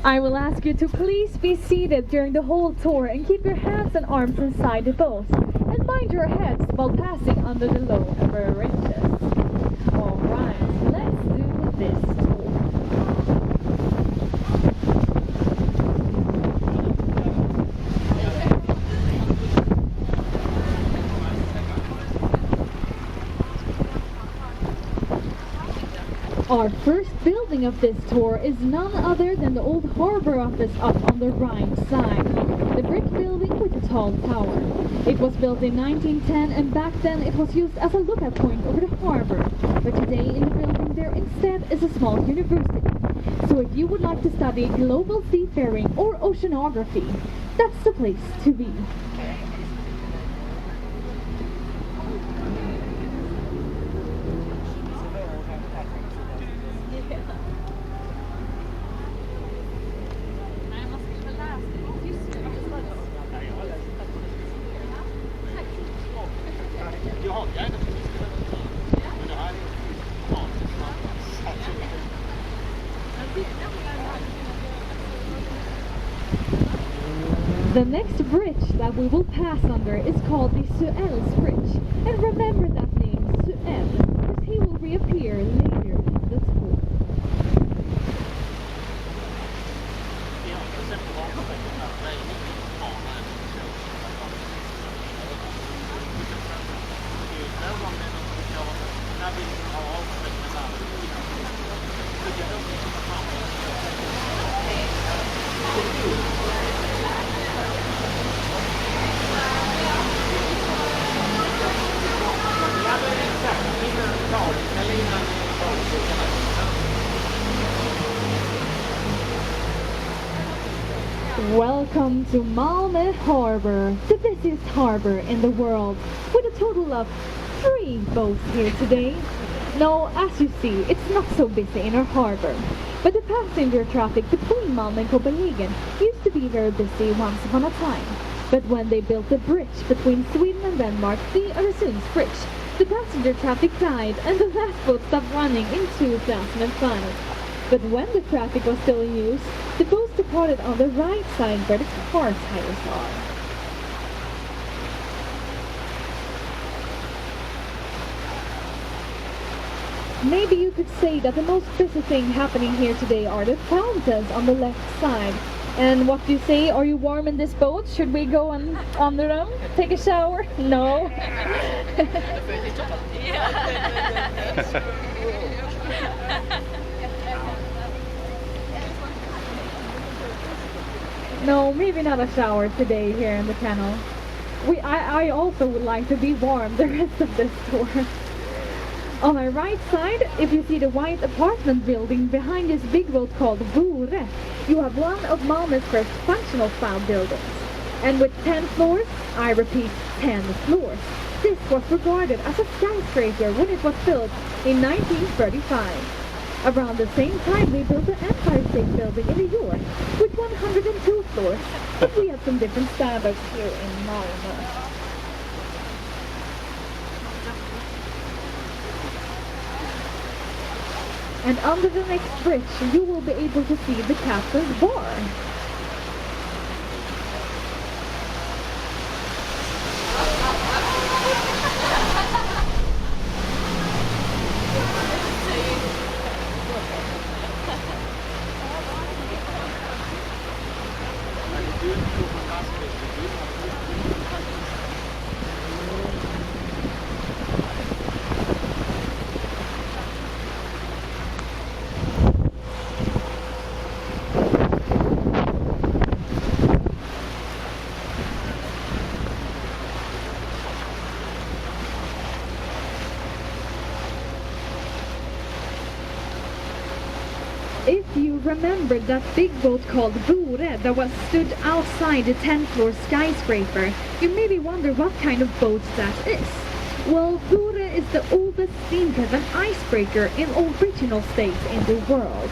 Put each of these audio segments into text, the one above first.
I will ask you to please be seated during the whole tour and keep your hands and arms inside the boat. And mind your heads while passing under the lower bridges. Alright, let's do this tour. Our first building of this tour is none other than the old harbor office up on the right side. The brick building with a tall tower. It was built in 1910 and back then it was used as a lookout point over the harbor. But today in the building there instead is a small university. So if you would like to study global seafaring or oceanography, that's the place to be. The next bridge that we will pass under is called the Suez Bridge. And remember that name, Suez, because he will reappear later in the tour. Welcome to Malmö Harbor, the busiest harbor in the world, with a total of 3 boats here today. Now, as you see, it's not so busy in our harbor, but the passenger traffic between Malmö and Copenhagen used to be very busy once upon a time. But when they built the bridge between Sweden and Denmark, the Öresundsbridge, the passenger traffic died and the last boat stopped running in 2005. But when the traffic was still in use, the boats departed on the right side where the car tires are. Maybe you could say that the most busy thing happening here today are the fountains on the left side. And what do you say? Are you warm in this boat? Should we go under them? Take a shower? No. No, maybe not a shower today here in the channel. I also would like to be warm the rest of this tour. On our right side, if you see the white apartment building behind this big boat called Vore, you have one of Malmö's first functional style buildings. And with 10 floors, I repeat 10 floors. This was regarded as a skyscraper when it was built in 1935. Around the same time they built the Empire State Building in New York with 102 floors, but we have some different standards here in Malmö. And under the next bridge you will be able to see the Captain's Bar. If you remember that big boat called Vore that was stood outside the 10th floor skyscraper, you maybe wonder what kind of boat that is. Well, Vore is the oldest steam-driven icebreaker in original states in the world.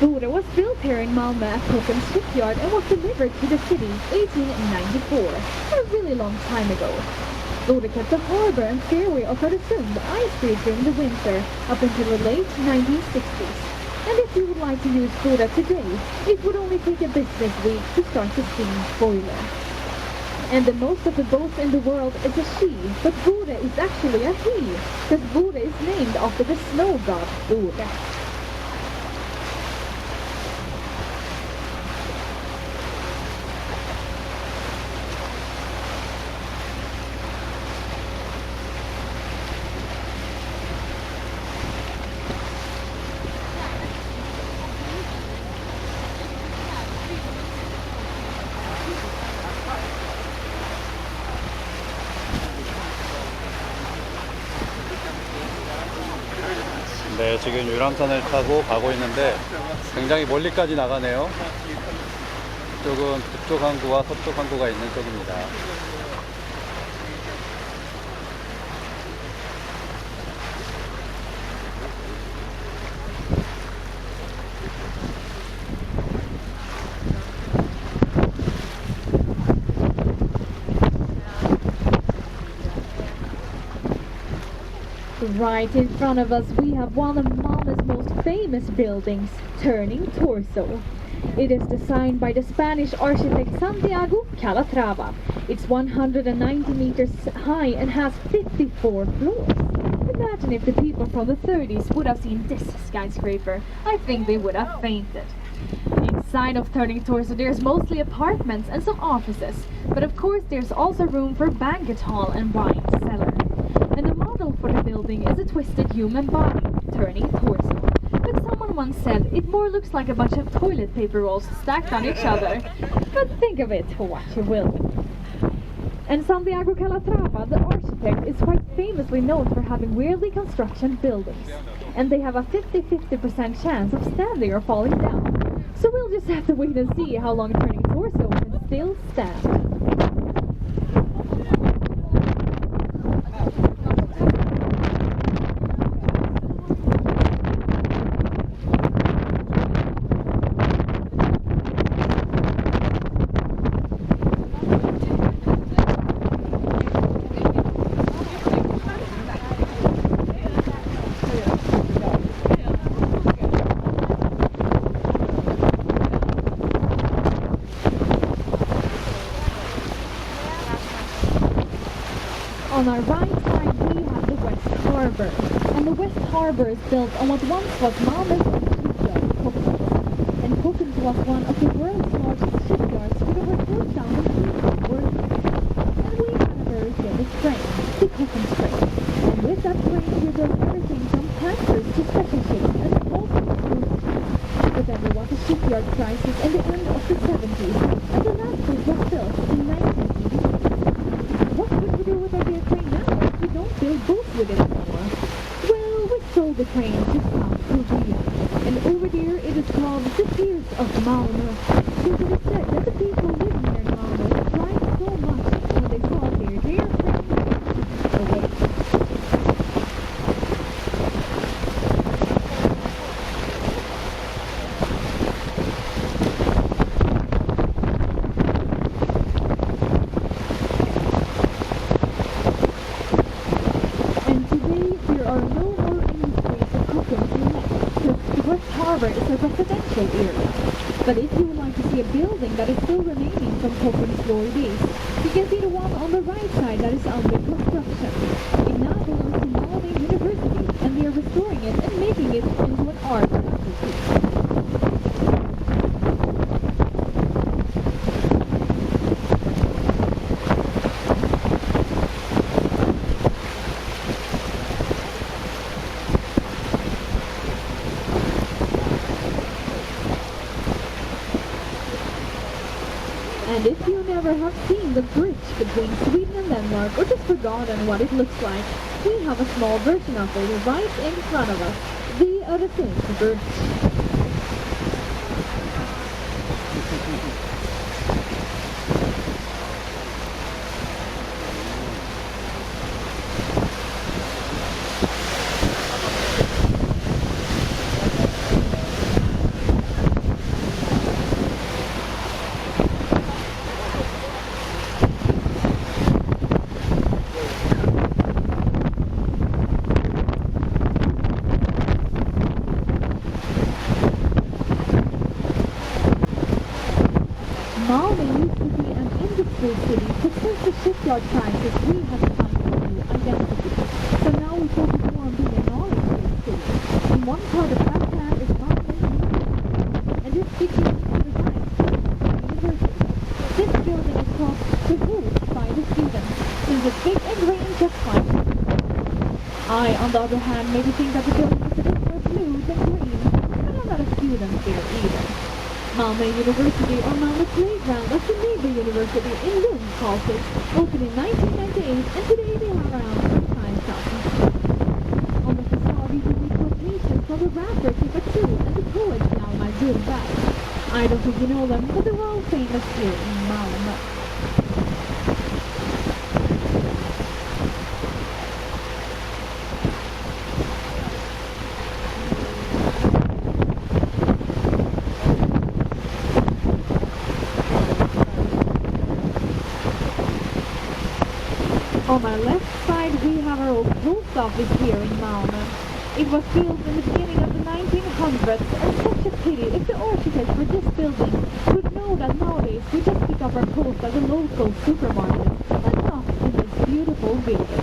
Vore was built here in Malmö at Kockums shipyard and was delivered to the city in 1894, a really long time ago. Vore kept the harbor and fairway of Öresund ice-free during the winter up until the late 1960s. And if you would like to use Buddha today, it would only take a business week to start the steam boiler. And the most of the boats in the world is a she, but Buddha is actually a he, because Buddha is named after the snow god Buddha. 네, 지금 유람선을 타고 가고 있는데 굉장히 멀리까지 나가네요. 이쪽은 북쪽 항구와 서쪽 항구가 있는 쪽입니다. Right in front of us we have one of Malmö's most famous buildings, Turning Torso. It is designed by the Spanish architect Santiago Calatrava. It's 190 meters high and has 54 floors. Imagine if the people from the 30s would have seen this skyscraper. I think they would have fainted. Inside of Turning Torso there's mostly apartments and some offices, but of course there's also room for banquet hall and wine cellar. And the model for the building is a twisted human body, turning torso. But someone once said it more looks like a bunch of toilet paper rolls stacked on each other. But think of it for what you will. And Santiago Calatrava, the architect, is quite famously known for having weirdly construction buildings. And they have a 50-50% chance of standing or falling down. So we'll just have to wait and see how long Turning Torso can still stand. On our right side we have the West Harbour, and the West Harbour is built on what once was Malmö's shipyard, Kockums. And Kockums was one of the world's largest shipyards with over 4,000 workers. And we had a very famous train, the Kockums train. And with that train we built everything from tankers to special ships and also cruise ships. But then there was a shipyard crisis in the end of the 70s, and the last boat was built in 1986. What would we do with our dear train now if we don't build boats with it anymore? Well, we sold the train to South Korea, and over there it is called the Piers of Malmö, because it is said that the people living here in Malmö cried so much when they saw their dear train away. Harbour is a residential area. But if you would like to see a building that is still remaining from Kockums glory days, you can see the one on the right side that is under construction. It now belongs to Malmö University, and they are restoring it and making it into an art institute. And if you never have seen the bridge between Sweden and Denmark, or just forgotten what it looks like, we have a small version of it right in front of us, the Öresund Bridge. Malmö used to be an industry city, but since the shipyard crisis, we have found a new identity. So now we focus more on being a knowledge-based city. And one part of that plan is Malmö University. And this city is designed to university. This building is called the Hus by the students, since it's big and green just like it. I, on the other hand, maybe think that the building is a bit more blue than green, but I'm not a student there either. Malmö University, or Malmö Playground, as the neighbor university in Lund calls it, opened in 1998, and today they have around 25,000 students. On the facade you can read quotations from the rapper Tifa2 and the poet mar뫼에는. I don't think you know them, but they're all famous here in Malmö. On our left side we have our old post office here in Malmö. It was built in the beginning of the 1900s, and such a pity if the architect for this building would know that nowadays we just pick up our post at the local supermarket and not in this beautiful building.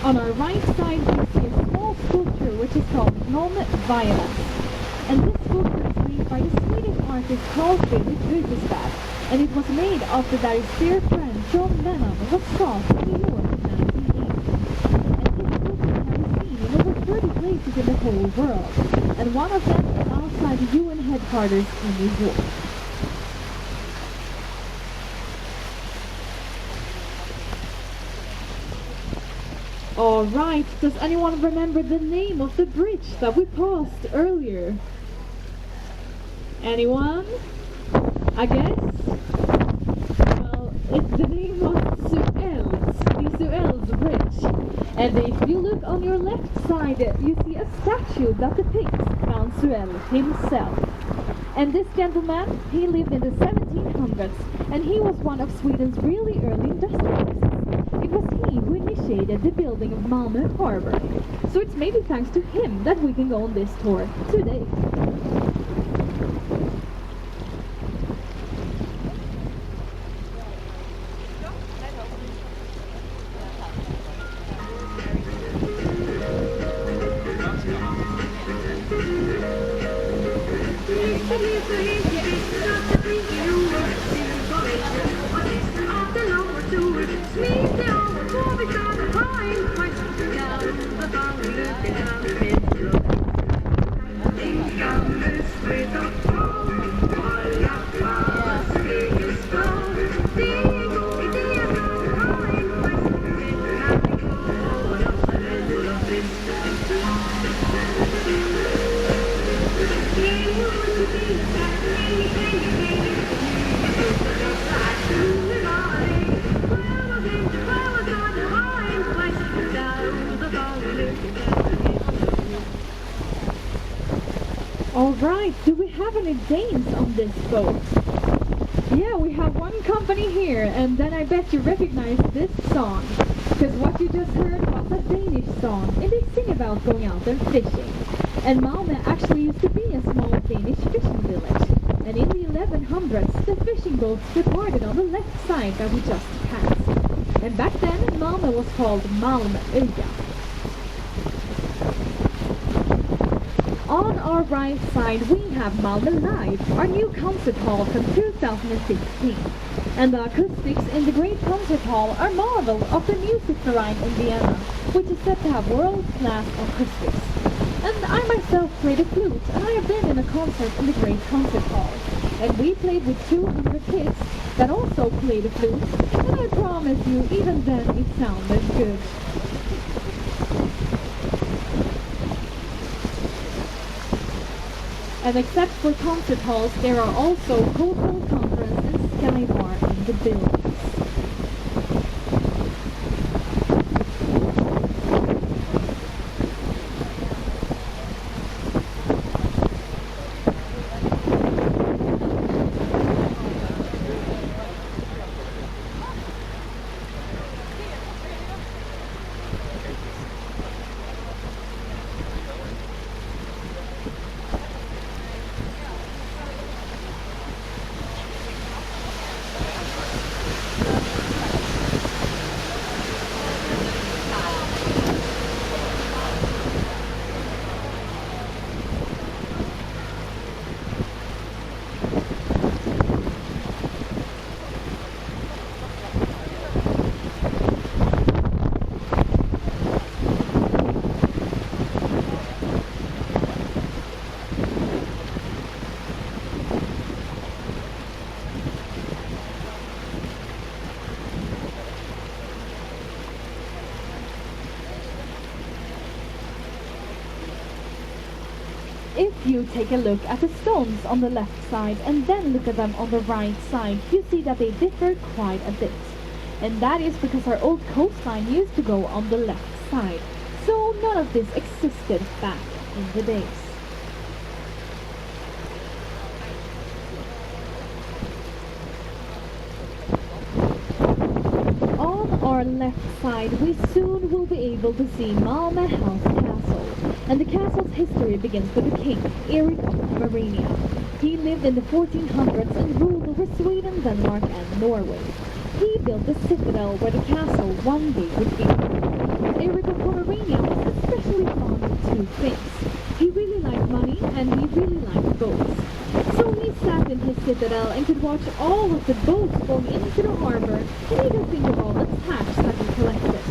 On our right side we see a small sculpture which is called non-violence. And this sculpture is made by the Swedish artist Carl Fredrik Rudestad, and it was made after that his dear friend John Lennon was shot in New York in 1980. And this sculpture can be seen in over 30 places in the whole world, and one of them is outside the UN headquarters in New York. Alright, does anyone remember the name of the bridge that we passed earlier? Anyone? I guess? Well, the name was the Suels Bridge. And if you look on your left side, you see a statue that depicts Count Suell himself. And this gentleman, he lived in the 1700s, and he was one of Sweden's really early industrialists. It was he who initiated the building of Malmö Harbor. So it's maybe thanks to him that we can go on this tour today. Alright, do we have any Danes on this boat? Yeah, we have one company here, and then I bet you recognize this song. Because what you just heard was a Danish song, and they sing about going out and fishing. And Malmö actually used to be a small Danish fishing village. And in the 1100s, the fishing boats departed on the left side that we just passed. And back then, Malmö was called Malmöja. On our right side, we have Malmö Live, our new concert hall from 2016. And the acoustics in the great concert hall are model of the music verein in Vienna, which is said to have world-class acoustics. And I myself play the flute, and I have been in a concert in the great concert hall. And we played with 200 kids that also play the flute, and I promise you, even then it sounded good. And except for concert halls, there are also hotel, conference, and sky bar in the buildings. If you take a look at the stones on the left side and then look at them on the right side, you see that they differ quite a bit. And that is because our old coastline used to go on the left side, so none of this existed back in the days. On our left side, we soon will be able to see Malmö House Castle. And the castle's history begins with the king, Erik of Pomerania. He lived in the 1400s and ruled over Sweden, Denmark and Norway. He built a citadel where the castle one day would be. Erik of Pomerania was especially fond of two things. He really liked money and he really liked boats. So he sat in his citadel and could watch all of the boats going into the harbor and even think of all the tax that he collected.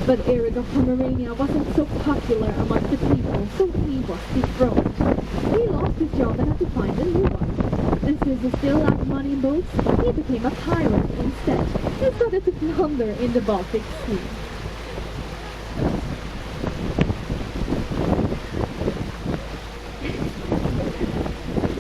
But Erik of Pomerania wasn't so popular among the people, so he was dethroned. He lost his job and had to find a new one. And since he still liked money and boats, he became a pirate instead and started to plunder in the Baltic Sea.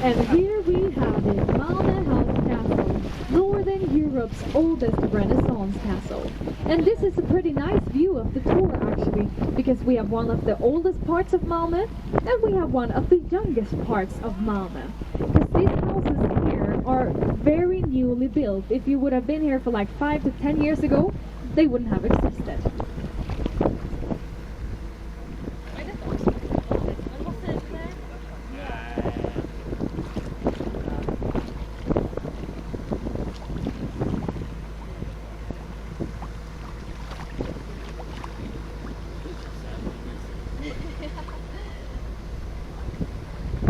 And here we have it, Malmö House Castle, Northern Europe's oldest Renaissance castle. And this is a pretty nice view of the tour actually, because we have one of the oldest parts of Malmö and we have one of the youngest parts of Malmö. Because these houses here are very newly built. If you would have been here for like 5 to 10 years ago, they wouldn't have existed.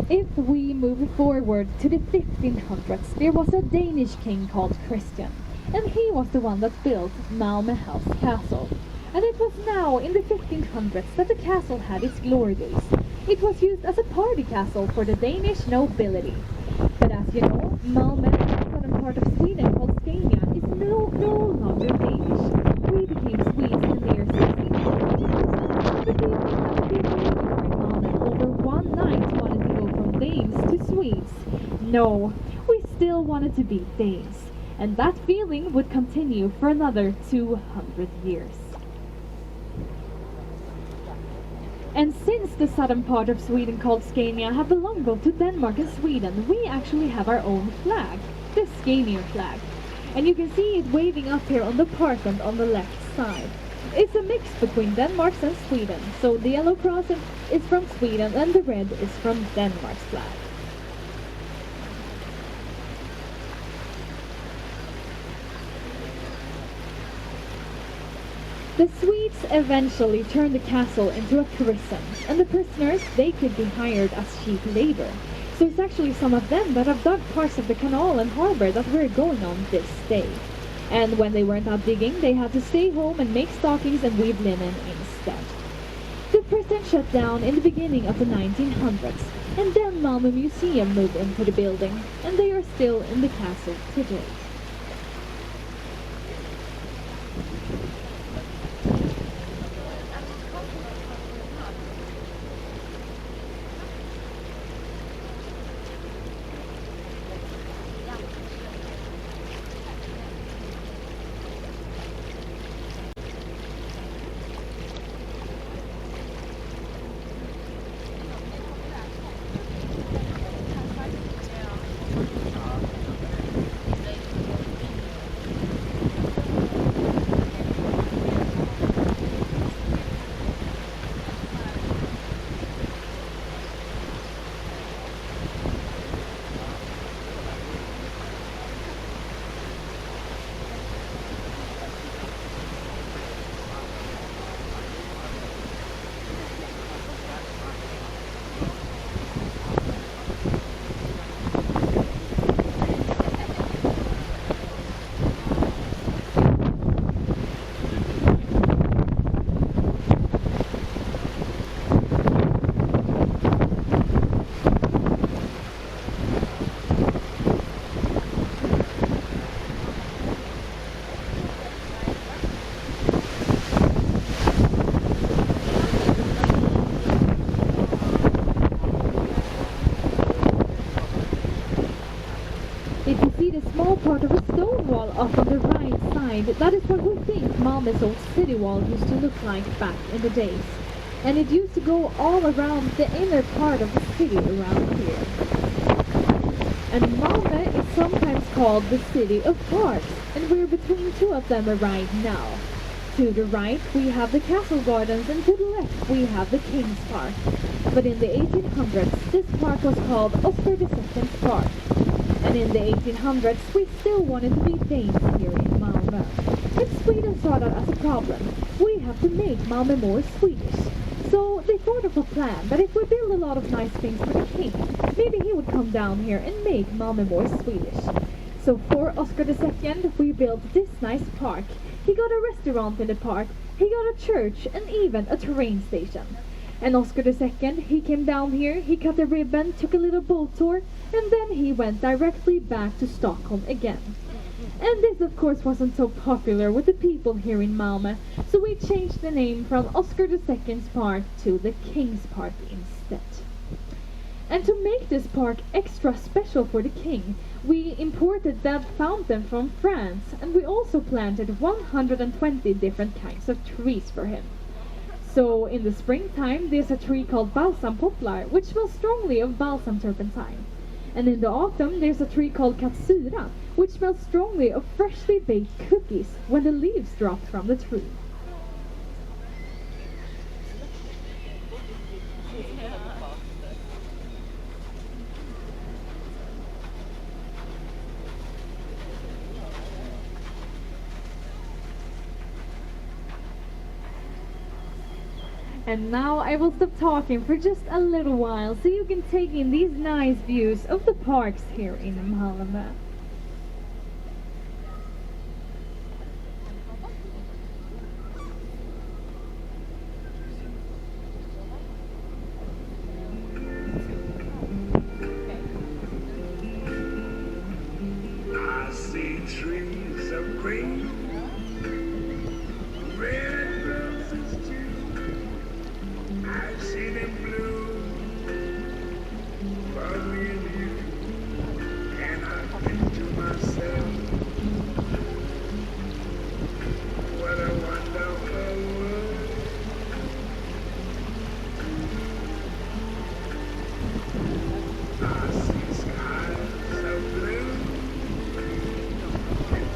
If we move forward to the 1500s, there was a Danish king called Christian, and he was the one that built Malmö House Castle. And it was now in the 1500s that the castle had its glory days. It was used as a party castle for the Danish nobility. But as you know, Malmö, the southern part of Sweden called Scania, is no longer Danish. We became Swedes in the year 1600, but we didn't have a big war in Malmö over one night wanted to go from Danes to Swedes. No, we still wanted to be Danes. And that feeling would continue for another 200 years. And since the southern part of Sweden called Scania have belonged both to Denmark and Sweden, we actually have our own flag, the Scania flag. And you can see it waving up here on the parkland on the left side. It's a mix between Denmark's and Sweden, so the yellow cross is from Sweden and the red is from Denmark's flag. The Swedes eventually turned the castle into a prison, and the prisoners, they could be hired as cheap labor. So it's actually some of them that have dug parts of the canal and harbor that we're going on this day. And when they weren't out digging, they had to stay home and make stockings and weave linen instead. The prison shut down in the beginning of the 1900s, and then Malmö Museum moved into the building, and they are still in the castle today. on the right side, that is what we think Malmö's old city wall used to look like back in the days. And it used to go all around the inner part of the city around here. And Malmö is sometimes called the city of parks, and we're between two of them right now. To the right we have the castle gardens, and to the left we have the King's Park. But in the 1800s this park was called Oscar II's Park. And in the 1800s we still wanted to be Danes here in Malmö. And Sweden saw that as a problem. We have to make Malmö more Swedish. So they thought of a plan that if we build a lot of nice things for the king, maybe he would come down here and make Malmö more Swedish. So for Oscar II we built this nice park. He got a restaurant in the park, he got a church, and even a train station. And Oscar II, he came down here, he cut a ribbon, took a little boat tour, and then he went directly back to Stockholm again. And this of course wasn't so popular with the people here in Malmö, so we changed the name from Oscar II's Park to the King's Park instead. And to make this park extra special for the king, we imported that fountain from France, and we also planted 120 different kinds of trees for him. So in the springtime there's a tree called balsam poplar, which smells strongly of balsam turpentine. And in the autumn there's a tree called katsura, which smells strongly of freshly baked cookies when the leaves drop from the tree. And now I will stop talking for just a little while so you can take in these nice views of the parks here in Malmö. I see trees of green, red roses too. I see them blue for me and you. And I think to myself, what a wonderful world. I see skies of blue and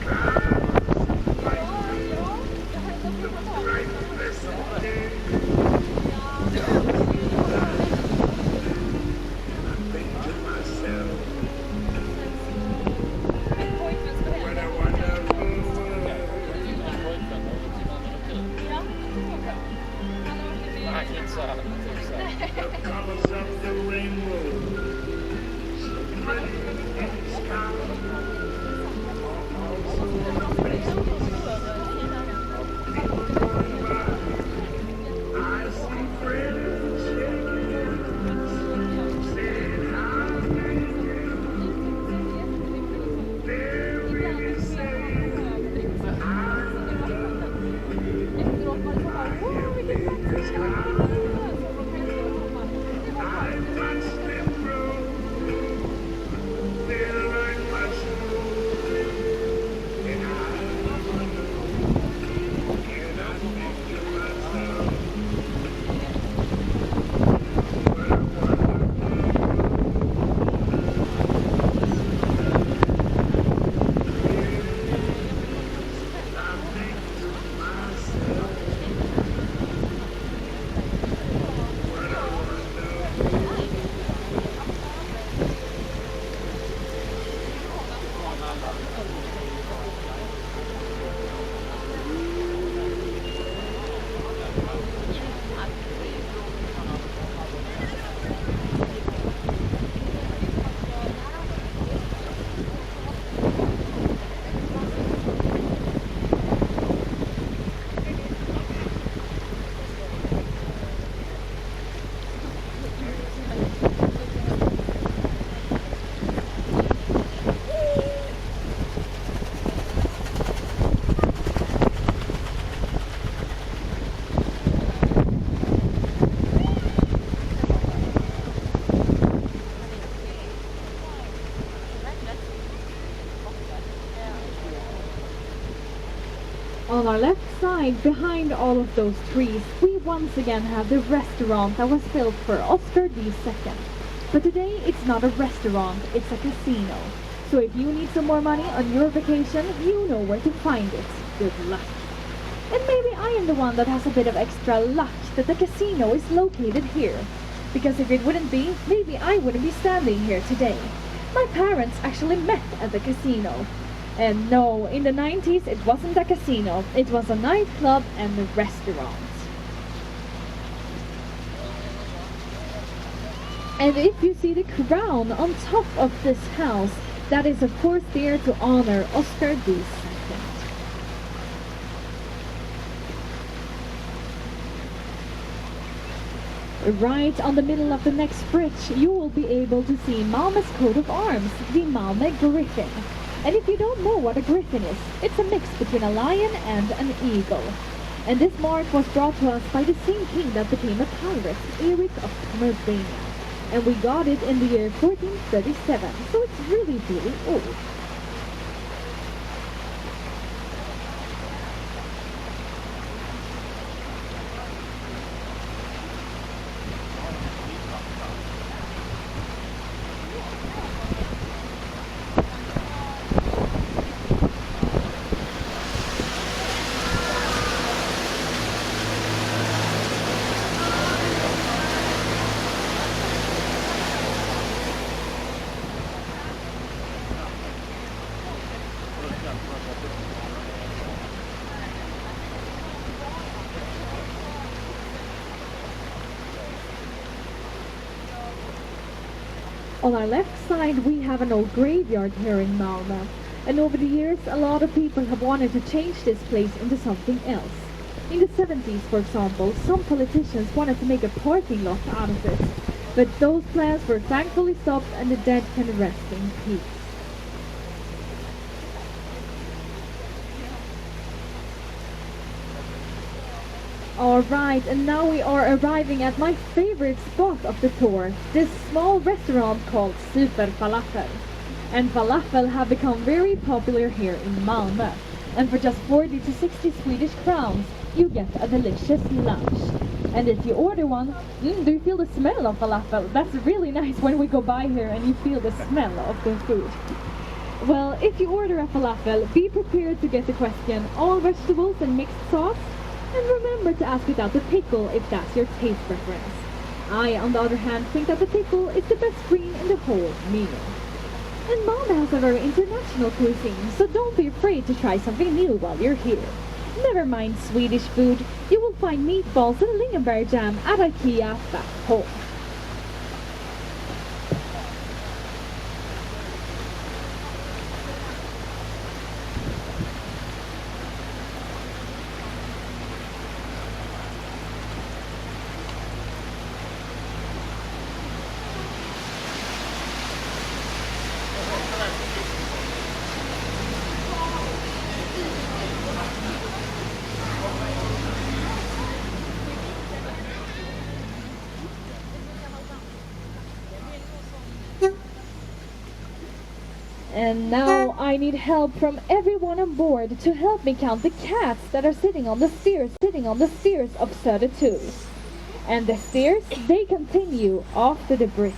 On our left side, behind all of those trees, we once again have the restaurant that was built for Oscar II. But today, it's not a restaurant, it's a casino. So if you need some more money on your vacation, you know where to find it. Good luck. And maybe I am the one that has a bit of extra luck that the casino is located here. Because if it wouldn't be, maybe I wouldn't be standing here today. My parents actually met at the casino. And no, in the 90s it wasn't a casino, it was a nightclub and a restaurant. And if you see the crown on top of this house, that is of course there to honor Oscar II. Right on the middle of the next bridge, you will be able to see Malmö's coat of arms, the Malmö Griffin. And if you don't know what a griffin is, it's a mix between a lion and an eagle. And this mark was brought to us by the same king that became a pirate, Eric of Pomerania. And we got it in the year 1437, so it's really, really old. On our left side, we have an old graveyard here in Malmö. And over the years, a lot of people have wanted to change this place into something else. In the 70s, for example, some politicians wanted to make a parking lot out of it. But those plans were thankfully stopped and the dead can rest in peace. Alright, and now we are arriving at my favorite spot of the tour, this small restaurant called Super Falafel. And falafel have become very popular here in Malmö. And for just 40 to 60 Swedish crowns, you get a delicious lunch. And if you order one, do you feel the smell of falafel? That's really nice when we go by here and you feel the smell of the food. Well, if you order a falafel, be prepared to get the question, all vegetables and mixed sauce? And remember to ask without the pickle if that's your taste preference. I, on the other hand, think that the pickle is the best green in the whole meal. And Malmö has a very international cuisine, so don't be afraid to try something new while you're here. Never mind Swedish food, you will find meatballs and lingonberry jam at IKEA back home. And now I need help from everyone on board to help me count the cats that are sitting on the stairs of Södertull. And the stairs, they continue after the bridge.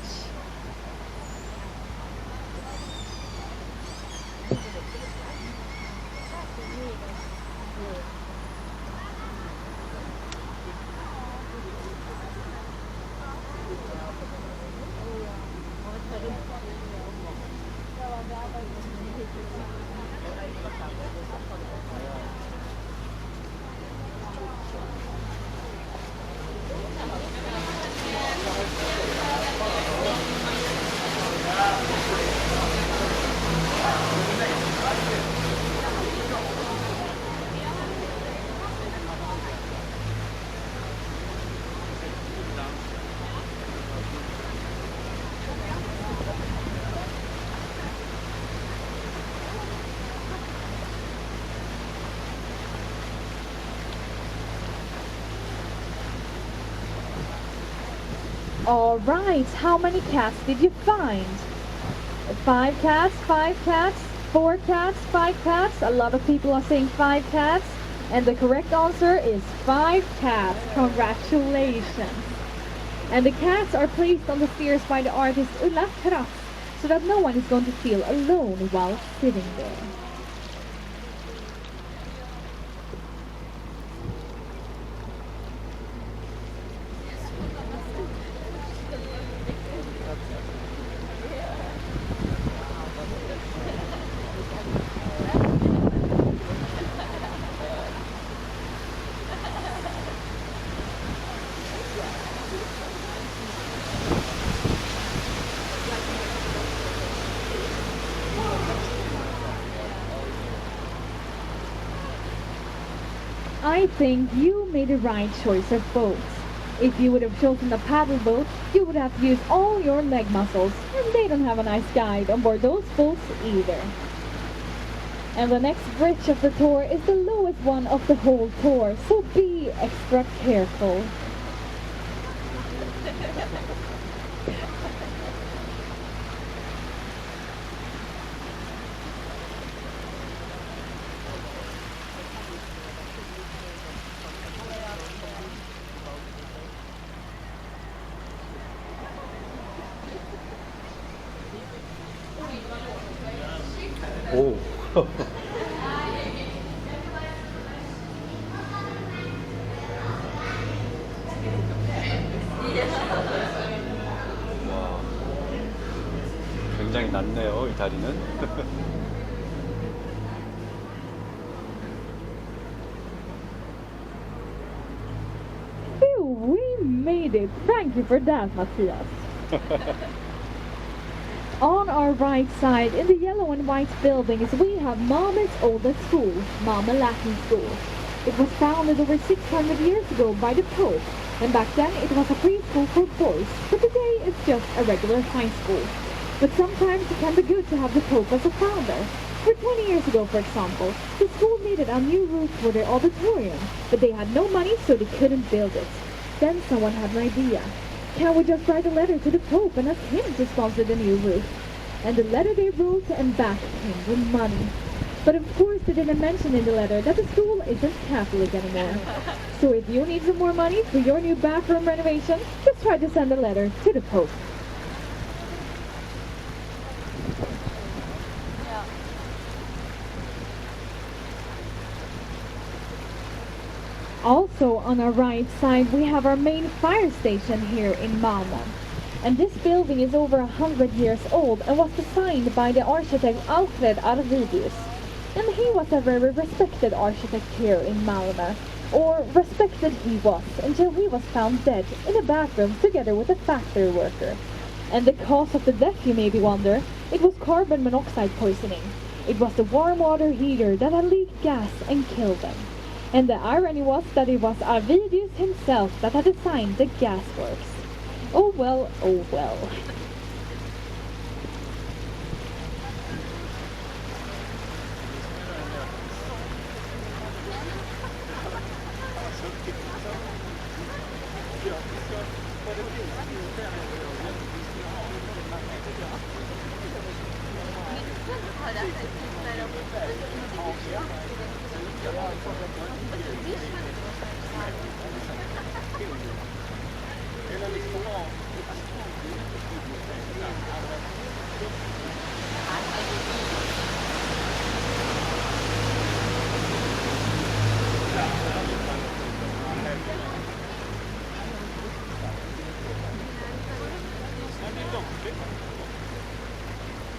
Alright, how many cats did you find? 5 cats, 5 cats, 4 cats, 5 cats. A lot of people are saying 5 cats. And the correct answer is 5 cats. Congratulations. And the cats are placed on the stairs by the artist Ulla Kraft so that no one is going to feel alone while sitting there. I think you made the right choice of boats. If you would have chosen a paddle boat, you would have used all your leg muscles, and they don't have a nice guide on board those boats either. And the next bridge of the tour is the lowest one of the whole tour, so be extra careful. 오. 와, 굉장히 낮네요, 이 다리는. Phew, we made it. Thank you for that, Matthias. On our right side, in the yellow and white buildings, we have Malmö's oldest school, Malmö Latin School. It was founded over 600 years ago by the Pope, and back then it was a preschool for boys, but today it's just a regular high school. But sometimes it can be good to have the Pope as a founder. For 20 years ago, for example, the school needed a new roof for their auditorium, but they had no money, so they couldn't build it. Then someone had an idea. Can we just write a letter to the Pope and ask him to sponsor the new roof? And the letter they wrote and back came with money. But of course they didn't mention in the letter that the school isn't Catholic anymore. So if you need some more money for your new bathroom renovation, just try to send a letter to the Pope. Also on our right side we have our main fire station here in Malmö. And this building is over 100 years old and was designed by the architect Alfred Arvidius. And he was a very respected architect here in Malmö. Or respected he was, until he was found dead in a bathroom together with a factory worker. And the cause of the death, you maybe wonder, it was carbon monoxide poisoning. It was the warm water heater that had leaked gas and killed them. And the irony was that it was Arvidius himself that had designed the gasworks. Oh well, oh well.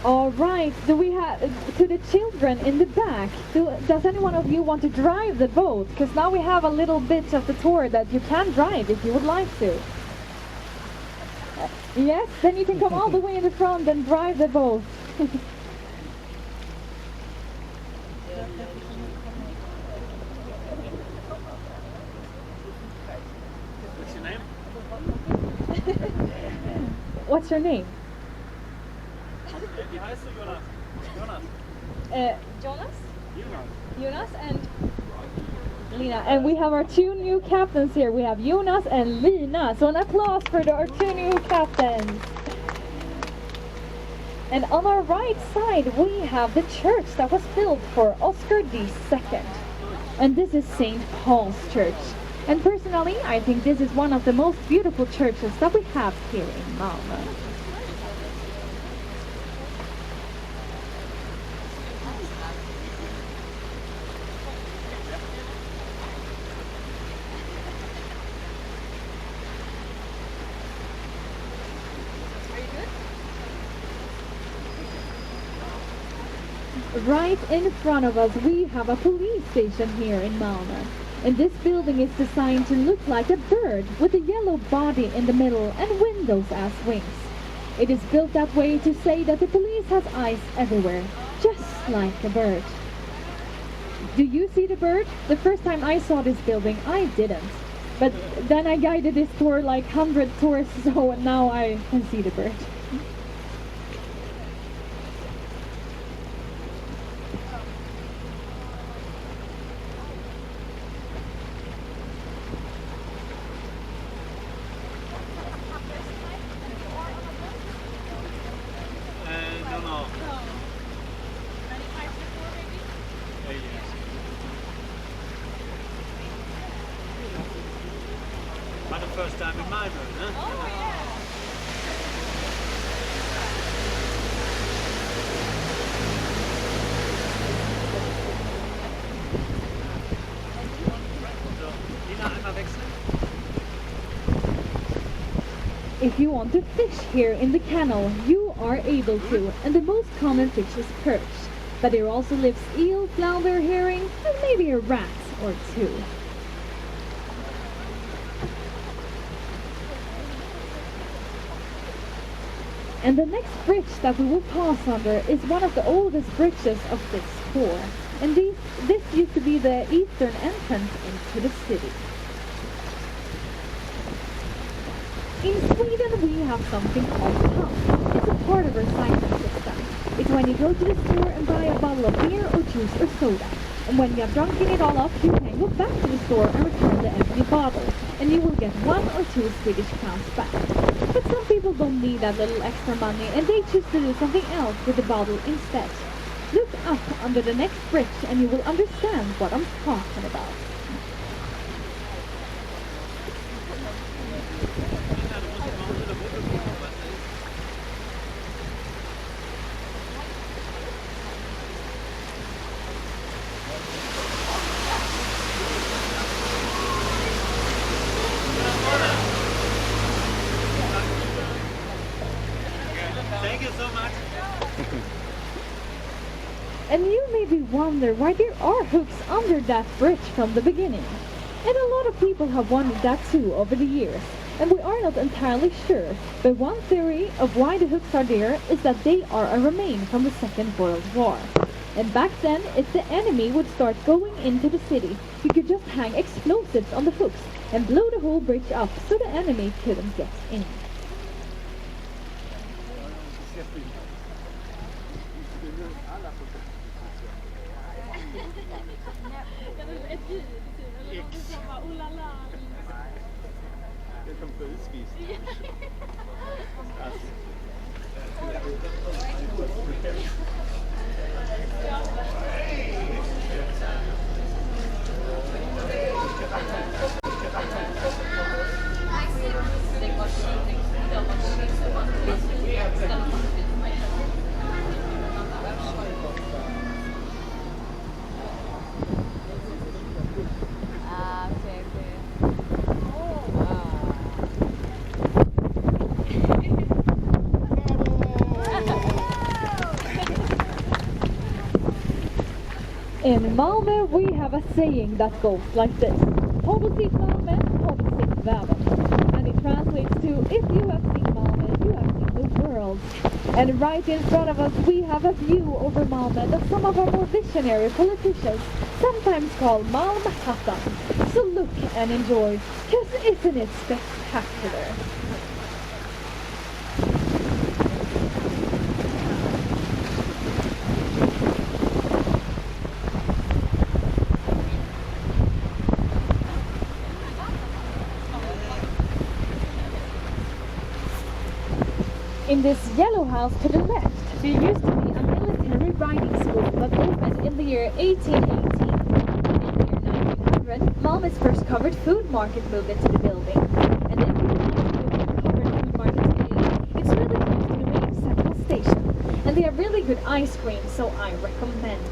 All right, do we have to the children in the back? Does any one of you want to drive the boat? Because now we have a little bit of the tour that you can drive if you would like to. Yes, then you can come all the way in the front and drive the boat. What's your name? What's your name? Wie heißt du, Jonas? Jonas. Jonas? Jonas. Jonas and Lina. And we have our two new captains here. We have Jonas and Lina. So an applause for our two new captains. And on our right side, we have the church that was built for Oscar II. And this is St. Paul's Church. And personally, I think this is one of the most beautiful churches that we have here in Malmö. Right in front of us we have a police station here in Malmö. And this building is designed to look like a bird with a yellow body in the middle and windows as wings. It is built that way to say that the police has eyes everywhere, just like a bird. Do you see the bird? The first time I saw this building, I didn't. But then I guided this tour like 100 tours, so now I can see the bird. Had the first time in Malmö, huh? Oh yeah! If you want to fish here in the canal, you are able to, and the most common fish is perch. But there also lives eel, flounder, herring, and maybe a rat or two. And the next bridge that we will pass under is one of the oldest bridges of this tour. And this used to be the eastern entrance into the city. In Sweden we have something called pump. It's a part of our cycle system. It's when you go to the store and buy a bottle of beer or juice or soda. And when you have drunken it all up, you can go back to the store and return the empty bottle. And you will get 1 or 2 Swedish crowns back. But some people don't need that little extra money and they choose to do something else with the bottle instead. Look up under the next bridge and you will understand what I'm talking about. Thank you so much. And you maybe wonder why there are hooks under that bridge from the beginning. And a lot of people have wondered that too over the years. And we are not entirely sure, but one theory of why the hooks are there is that they are a remain from the Second World War. And back then, if the enemy would start going into the city, you could just hang explosives on the hooks and blow the whole bridge up so the enemy couldn't get in. In Malmö we have a saying that goes like this: Har du sett Malmö, har du sett världen. And it translates to, if you have seen Malmö, you have seen the world. And right in front of us we have a view over Malmö that some of our more visionary politicians sometimes call Malmöhattan. So look and enjoy, cause isn't it spectacular? In this yellow house to the left, there used to be a military riding school that opened in the year 1818. In the year 2011, Malmö's first covered food market moved into the building. And if you want to look at covered food market today, it's really close to the main central station. And they have really good ice cream, so I recommend